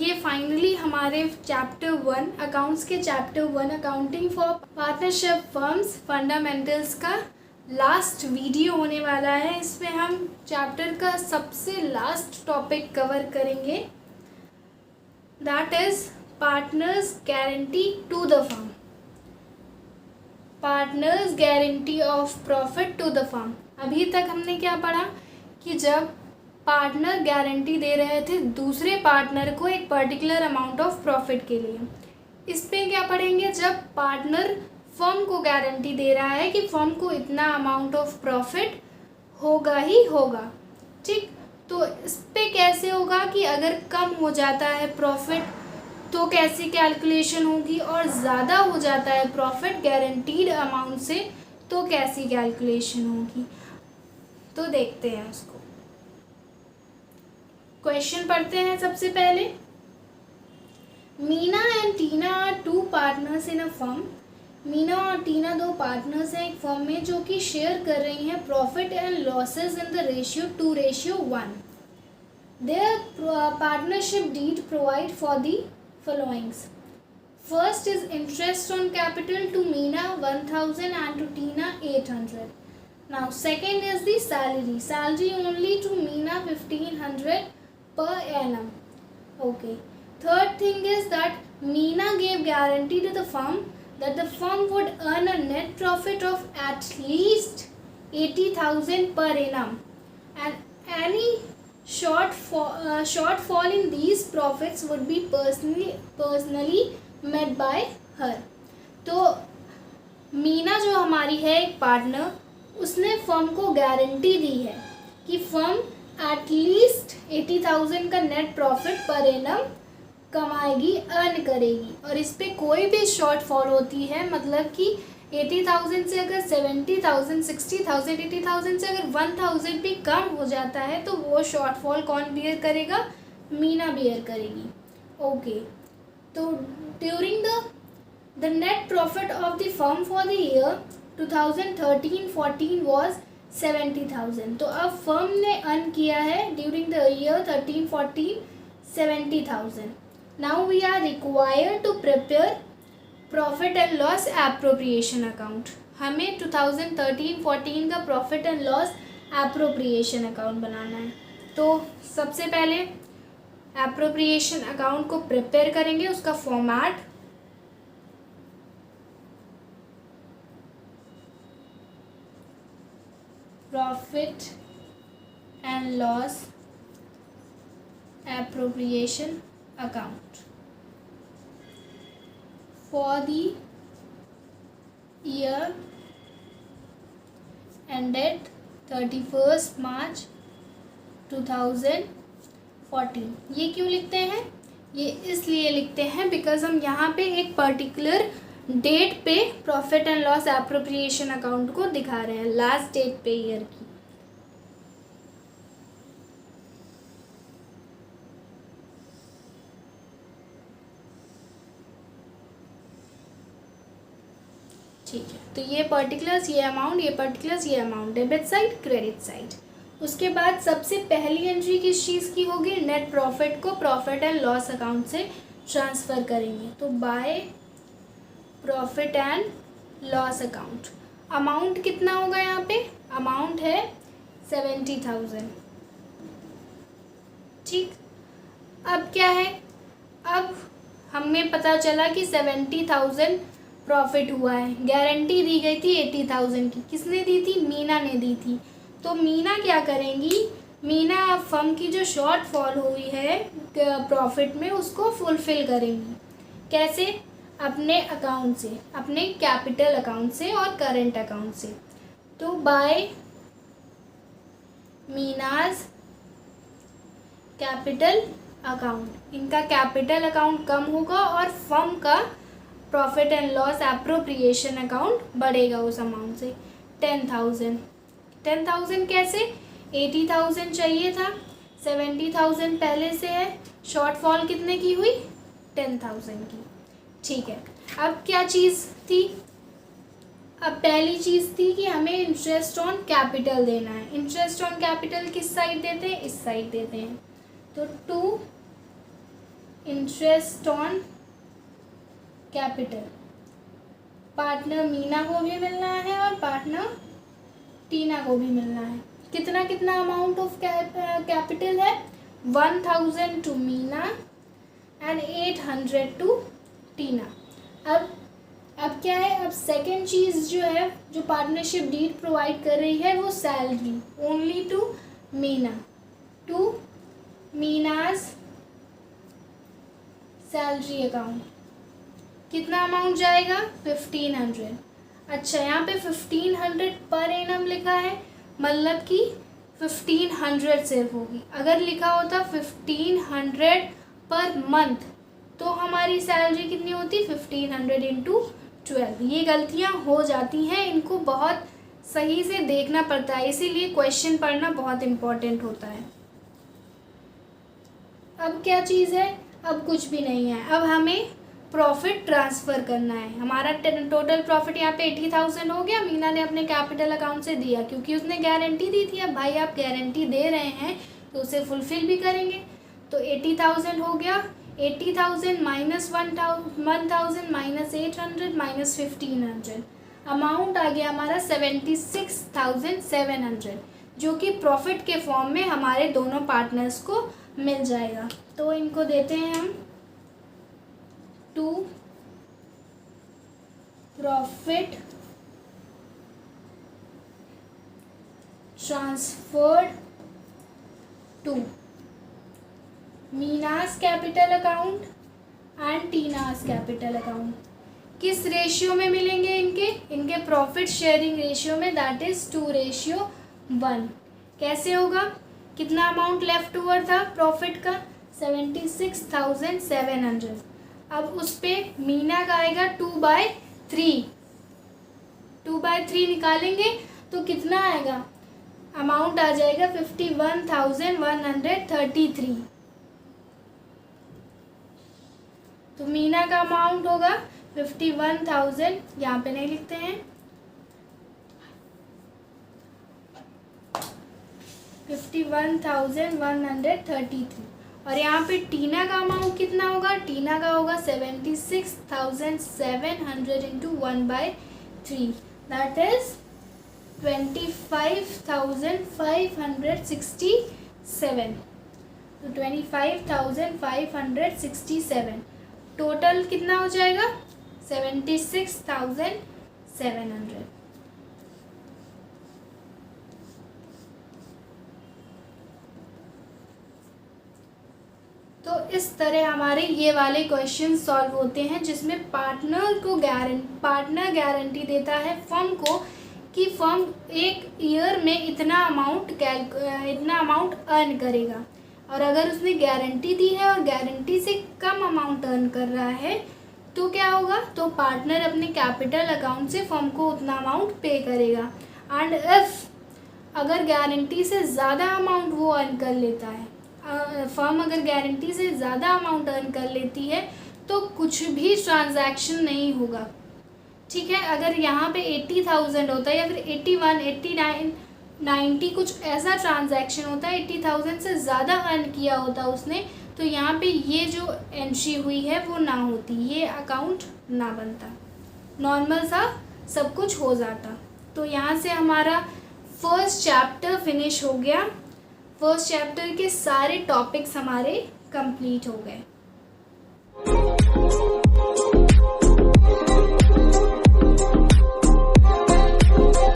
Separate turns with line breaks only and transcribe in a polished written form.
ये फाइनली हमारे chapter 1 accounts के chapter 1 accounting for partnership firms fundamentals का लास्ट वीडियो होने वाला है। इसमें हम चैप्टर का सबसे लास्ट टॉपिक कवर करेंगे, that is partners guarantee to the firm, partners guarantee of profit to the firm. अभी तक हमने क्या पढ़ा कि जब पार्टनर गारंटी दे रहे थे दूसरे पार्टनर को एक पर्टिकुलर अमाउंट ऑफ प्रॉफिट के लिए। इस पे क्या पढ़ेंगे, जब पार्टनर फर्म को गारंटी दे रहा है कि फर्म को इतना अमाउंट ऑफ प्रॉफिट होगा ही होगा। ठीक, तो इस पे कैसे होगा कि अगर कम हो जाता है प्रॉफिट तो कैसी कैलकुलेशन होगी, और ज़्यादा हो जाता है प्रॉफिट गारंटीड अमाउंट से तो कैसी कैलकुलेशन होगी। तो देखते हैं उसको, क्वेश्चन पढ़ते हैं। सबसे पहले, Meena and Tina are two partners in a firm. Meena और टीना दो पार्टनर्स हैं एक फर्म में जो कि शेयर कर रही हैं profit and losses in the ratio 2:1। Their partnership deed provide for the followings. First is interest on capital to Meena 1000 and to Tina 800. Now second is the salary only to Meena 1500 per annum. Okay. Third thing is that Meena gave guarantee to the firm that the firm would earn a net profit of at least 80,000 per annum, and any shortfall in these profits would be personally met by her. तो मीना जो हमारी है एक partner, उसने firm को guarantee दी है कि firm at least 80,000 का नेट प्रॉफिट पर एनम कमाएगी, अर्न करेगी, और इस पर कोई भी शॉर्टफॉल होती है, मतलब कि 80,000 से अगर 70,000, 60,000, 80,000 से अगर 1,000 भी कम हो जाता है तो वो शॉर्टफॉल कौन बियर करेगा, मीना बियर करेगी। ओके, तो during the net profit of the firm for the year 2013-14 was 70,000। तो अब फर्म ने अर्न किया है during the year 13-14 70,000। Now we are required to prepare profit and loss appropriation account. हमें 2013-14 का profit and loss appropriation account बनाना है। तो सबसे पहले एप्रोप्रिएशन अकाउंट को प्रिपेयर करेंगे। उसका format profit and loss appropriation account for the year ended 31st March 2014। ये क्यों लिखते हैं, ये इसलिए लिखते हैं बिकॉज हम यहाँ पे एक पर्टिकुलर डेट पे profit and loss appropriation account को दिखा रहे हैं, लास्ट डेट पे ईयर की। ठीक है, तो ये पर्टिकुलर्स ये अमाउंट, ये पर्टिकुलर्स ये amount, debit side credit side. उसके बाद सबसे पहली एंट्री किस चीज़ की होगी, नेट प्रॉफिट को प्रॉफिट एंड लॉस अकाउंट से ट्रांसफ़र करेंगे। तो by profit and loss account, amount कितना होगा यहाँ पे, अमाउंट है 70,000। ठीक, अब क्या है, अब हमें पता चला कि 70,000 प्रॉफिट हुआ है, गारंटी दी गई थी 80,000 की, किसने दी थी, मीना ने दी थी। तो मीना क्या करेंगी, मीना फर्म की जो शॉर्टफॉल हुई है प्रॉफिट में उसको फुलफिल करेंगी। कैसे, अपने अकाउंट से, अपने कैपिटल अकाउंट से और करंट अकाउंट से। तो बाय मीनाज कैपिटल अकाउंट, इनका कैपिटल अकाउंट कम होगा और फर्म का profit and loss appropriation account बढ़ेगा उस अमाउंट से। 10,000 कैसे, 80,000 चाहिए था, 70,000 पहले से है, शॉर्टफॉल कितने की हुई, 10,000 की। ठीक है, अब क्या चीज़ थी, अब पहली चीज़ थी कि हमें इंटरेस्ट ऑन कैपिटल देना है। इंटरेस्ट ऑन कैपिटल किस साइड देते हैं, इस साइड देते हैं। तो 2 interest on capital. Partner Meena को भी मिलना है और पार्टनर टीना को भी मिलना है। कितना कितना अमाउंट ऑफ कैपिटल है? 1000 टू मीना एंड 800 टू टीना। अब क्या है, अब सेकेंड चीज़ जो है, जो पार्टनरशिप डीड प्रोवाइड कर रही है, वो salary only to Meena, to Meena's salary account. कितना अमाउंट जाएगा? 1500। अच्छा, यहाँ पे 1500 पर एनम लिखा है, मतलब कि 1500 सिर्फ होगी। अगर लिखा होता 1500 पर मंथ तो हमारी सैलरी कितनी होती? 1500 इंटू 12। ये गलतियाँ हो जाती हैं, इनको बहुत सही से देखना पड़ता है, इसीलिए क्वेश्चन पढ़ना बहुत इम्पोर्टेंट होता है। अब क्या चीज़ है? अब कुछ भी नहीं है। अब हमें प्रॉफिट ट्रांसफ़र करना है। हमारा टोटल प्रॉफिट यहाँ पे 80,000 हो गया। मीना ने अपने कैपिटल अकाउंट से दिया, क्योंकि उसने गारंटी दी थी। अब भाई आप गारंटी दे रहे हैं तो उसे फुलफ़िल भी करेंगे। तो 80,000 हो गया। 80,000 माइनस 1,000 माइनस 800 माइनस 1500, अमाउंट आ गया हमारा 76,700, जो कि प्रॉफिट के फॉर्म में हमारे दोनों पार्टनर्स को मिल जाएगा। तो इनको देते हैं हम to profit transferred to Meena's capital account and Tina's capital account. किस रेशियो में मिलेंगे? इनके प्रॉफिट शेयरिंग रेशियो में, दैट इज 2:1। कैसे होगा? कितना अमाउंट लेफ्ट ओवर था प्रॉफिट का? 76,700। अब उस पे मीना का आएगा 2/3। 2/3 निकालेंगे तो कितना आएगा? अमाउंट आ जाएगा 51,133। तो मीना का अमाउंट होगा 51,000, यहाँ पे नहीं लिखते हैं, 51,133। और यहाँ पे टीना का अमाउंट कितना होगा? टीना का होगा 76,700 इंटू 1/3, दैट इज 25,567। तो 25,567 टोटल कितना हो जाएगा? 76,700। तो इस तरह हमारे ये वाले क्वेश्चन सॉल्व होते हैं, जिसमें पार्टनर गारंटी देता है फर्म को कि फर्म एक ईयर में इतना अमाउंट अर्न करेगा। और अगर उसने गारंटी दी है और गारंटी से कम अमाउंट अर्न कर रहा है तो क्या होगा? तो पार्टनर अपने कैपिटल अकाउंट से फर्म को उतना अमाउंट पे करेगा। एंड अगर गारंटी से ज़्यादा अमाउंट वो अर्न कर लेता है, फर्म अगर गारंटी से ज़्यादा अमाउंट अर्न कर लेती है तो कुछ भी ट्रांजैक्शन नहीं होगा। ठीक है, अगर यहाँ पे 80,000 होता है या फिर 81, 89, 90 कुछ ऐसा ट्रांजैक्शन होता है, 80,000 से ज़्यादा अर्न किया होता उसने, तो यहाँ पे ये जो एंट्री हुई है वो ना होती, ये अकाउंट ना बनता, नॉर्मल सा सब कुछ हो जाता। तो यहाँ से हमारा फर्स्ट चैप्टर फिनिश हो गया। फर्स्ट चैप्टर के सारे टॉपिक्स हमारे कंप्लीट हो गए।